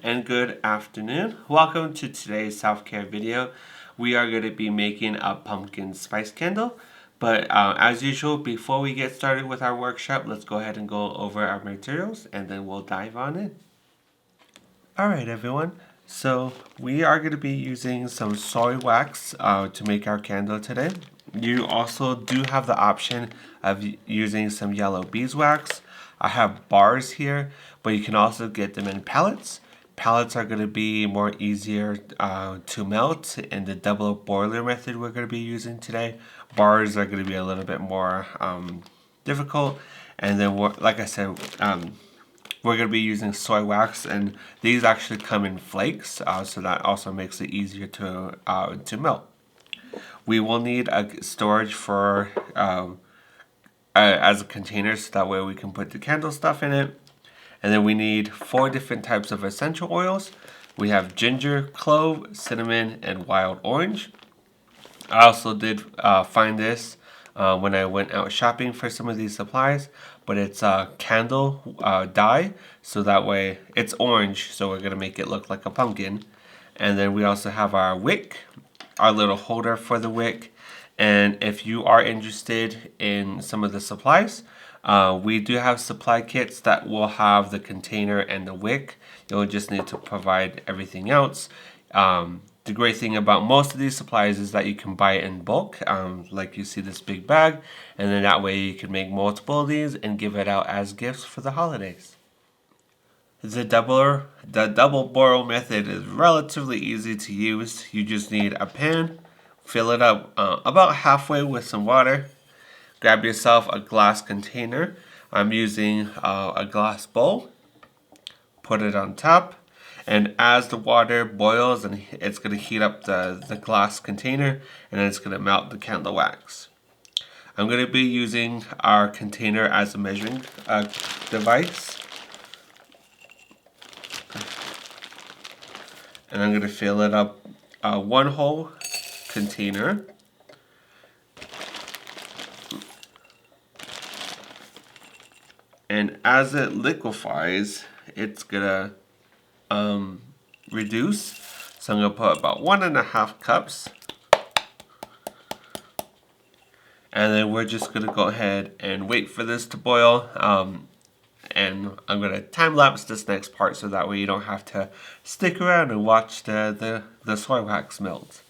and good afternoon. Welcome to today's self-care video. We are going to be making a pumpkin spice candle. But as usual, before we get started with our workshop, let's go ahead and go over our materials and then we'll dive on in. Alright everyone, so we are going to be using some soy wax to make our candle today. You also do have the option of using some yellow beeswax. I have bars here, but you can also get them in pellets. Pellets are going to be more easier to melt in the double boiler method we're going to be using today. Bars are going to be a little bit more difficult. And then, like I said, we're going to be using soy wax, and these actually come in flakes, so that also makes it easier to melt. We will need a storage for as a container, so that way we can put the candle stuff in it. And then we need 4 different types of essential oils. We have ginger, clove, cinnamon, and wild orange. I also did find this when I went out shopping for some of these supplies, but it's candle dye, so that way it's orange, so we're going to make it look like a pumpkin. And then we also have our wick, our little holder for the wick. And if you are interested in some of the supplies, we do have supply kits that will have the container and the wick. You'll just need to provide everything else. The great thing about most of these supplies is that you can buy it in bulk, like you see this big bag, and then that way you can make multiple of these and give it out as gifts for the holidays. The double boil method is relatively easy to use. You just need a pan, fill it up about halfway with some water. Grab yourself a glass container. I'm using a glass bowl. Put it on top. And as the water boils, and it's going to heat up the glass container, and then it's going to melt the candle wax. I'm going to be using our container as a measuring device. And I'm going to fill it up one whole container. And as it liquefies, it's gonna reduce. So I'm gonna put about 1.5 cups. And then we're just gonna go ahead and wait for this to boil. And I'm gonna time lapse this next part so that way you don't have to stick around and watch the soy wax melt.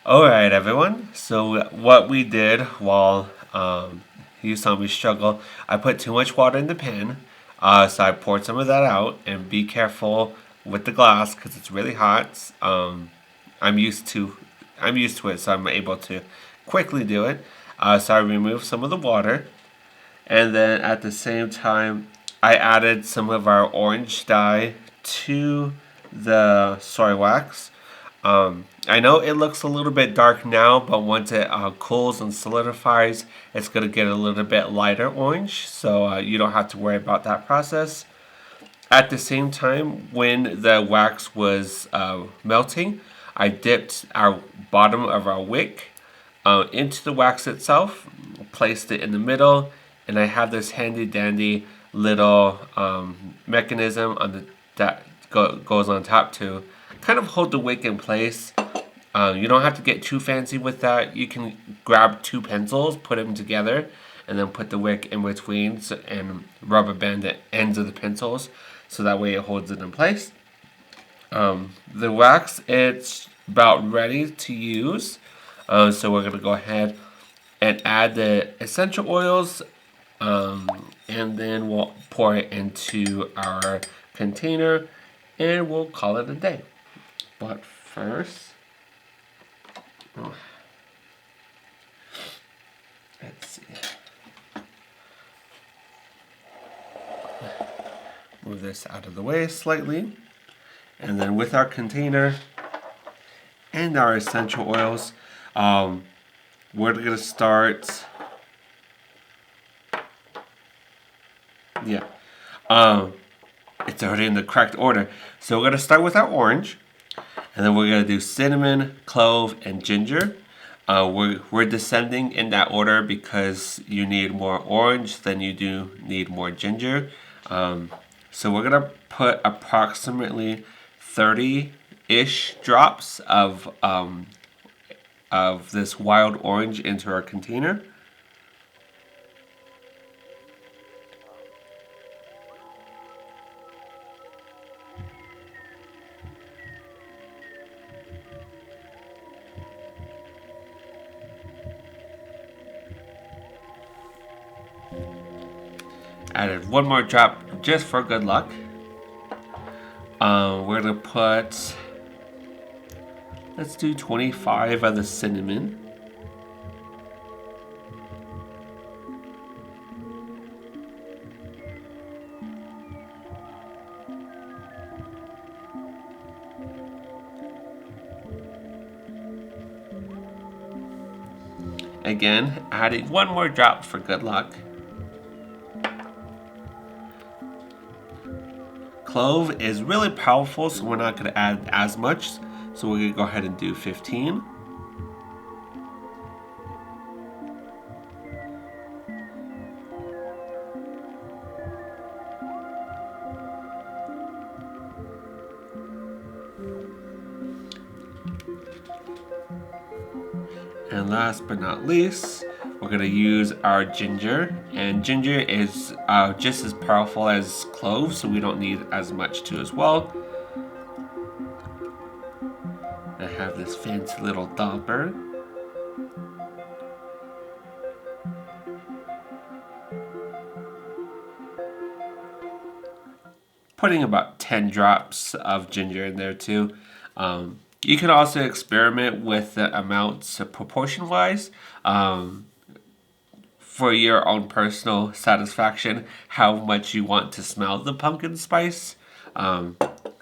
Alright everyone, so what we did while you saw me struggle, I put too much water in the pan, so I poured some of that out, and be careful with the glass because it's really hot. I'm used to it, so I'm able to quickly do it. So I removed some of the water, and then at the same time I added some of our orange dye to the soy wax. I know it looks a little bit dark now, but once it cools and solidifies, it's going to get a little bit lighter orange, so you don't have to worry about that process. At the same time, when the wax was melting, I dipped our bottom of our wick into the wax itself, placed it in the middle, and I have this handy dandy little mechanism on that goes on top to kind of hold the wick in place. You don't have to get too fancy with that. You can grab 2 pencils, put them together, and then put the wick in between and rubber band the ends of the pencils so that way it holds it in place. The wax, it's about ready to use. So we're going to go ahead and add the essential oils, and then we'll pour it into our container and we'll call it a day. But first, let's see. Move this out of the way slightly. And then with our container and our essential oils, we're going to start. It's already in the correct order. So we're going to start with our orange. And then we're going to do cinnamon, clove, and ginger. We're descending in that order because you need more orange than you do need more ginger. So we're going to put approximately 30-ish drops of this wild orange into our container. Added 1 more drop just for good luck. We're gonna put, let's do 25 of the cinnamon. Again, adding 1 more drop for good luck. Clove is really powerful, so we're not going to add as much. So we're going to go ahead and do 15. And last but not least, we're going to use our ginger. And ginger is just as powerful as clove, so we don't need as much too as well. I have this fancy little dauber. Putting about 10 drops of ginger in there too. You can also experiment with the amounts proportion-wise for your own personal satisfaction, how much you want to smell the pumpkin spice.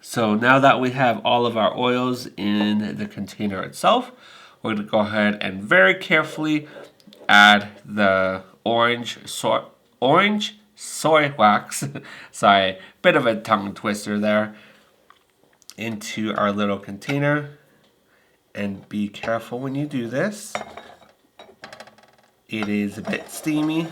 So now that we have all of our oils in the container itself, we're going to go ahead and very carefully add the orange soy wax, sorry, bit of a tongue twister there, into our little container. And be careful when you do this. It is a bit steamy.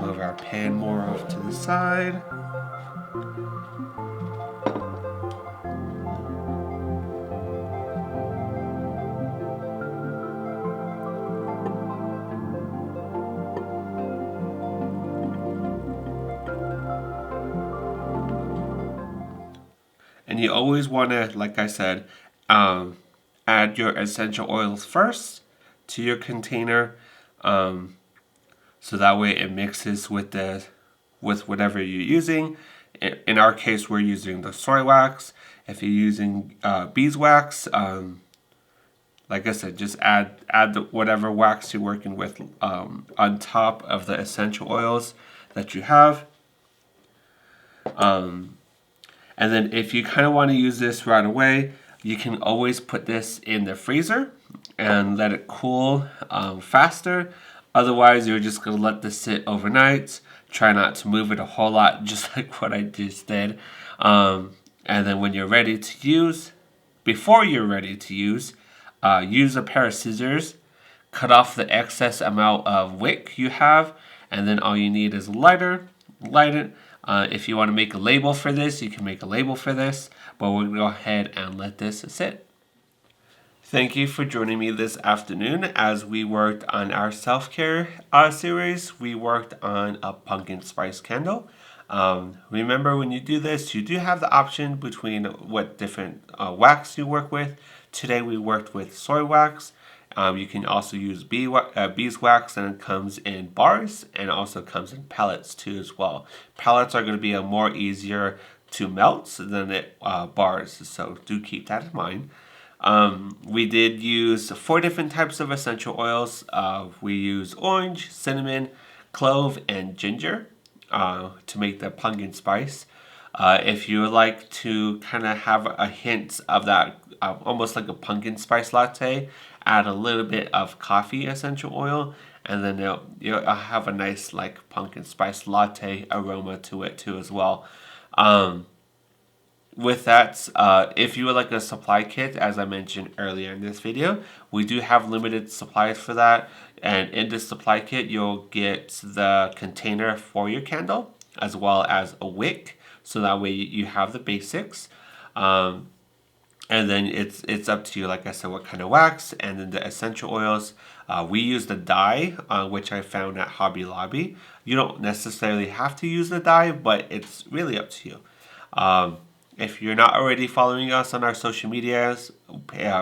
Move our pan more off to the side. And you always want to, like I said, add your essential oils first to your container, so that way it mixes with whatever you're using. In our case, we're using the soy wax. If you're using beeswax, like I said, just add whatever wax you're working with on top of the essential oils that you have. And then if you kind of want to use this right away, you can always put this in the freezer and let it cool faster. Otherwise, you're just going to let this sit overnight. Try not to move it a whole lot, just like what I just did. And then when you're ready to use, before you're ready to use a pair of scissors, cut off the excess amount of wick you have, and then all you need is a lighter. Light it. If you want to make a label for this, you can make a label for this, but we're going to go ahead and let this sit. Thank you for joining me this afternoon as we worked on our self-care series. We worked on a pumpkin spice candle. Remember, when you do this, you do have the option between what different wax you work with. Today we worked with soy wax. You can also use beeswax, and it comes in bars and also comes in pellets too as well. Pellets are going to be more easier to melt than bars, so do keep that in mind. We did use 4 different types of essential oils. We use orange, cinnamon, clove, and ginger to make the pumpkin spice. If you would like to kind of have a hint of that, almost like a pumpkin spice latte, add a little bit of coffee essential oil, and then you'll have a nice like pumpkin spice latte aroma to it too as well. With that, if you would like a supply kit, as I mentioned earlier in this video, we do have limited supplies for that. And in this supply kit, you'll get the container for your candle, as well as a wick, so that way you have the basics. And then it's up to you, like I said, what kind of wax, and then the essential oils. We use the dye, which I found at Hobby Lobby. You don't necessarily have to use the dye, but it's really up to you. If you're not already following us on our social medias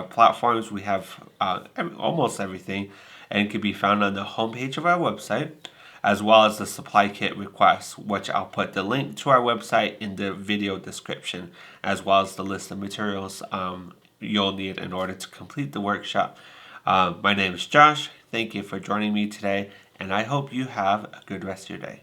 platforms, we have almost everything, and it can be found on the homepage of our website, as well as the supply kit requests, which I'll put the link to our website in the video description, as well as the list of materials you'll need in order to complete the workshop. My name is Josh. Thank you for joining me today, and I hope you have a good rest of your day.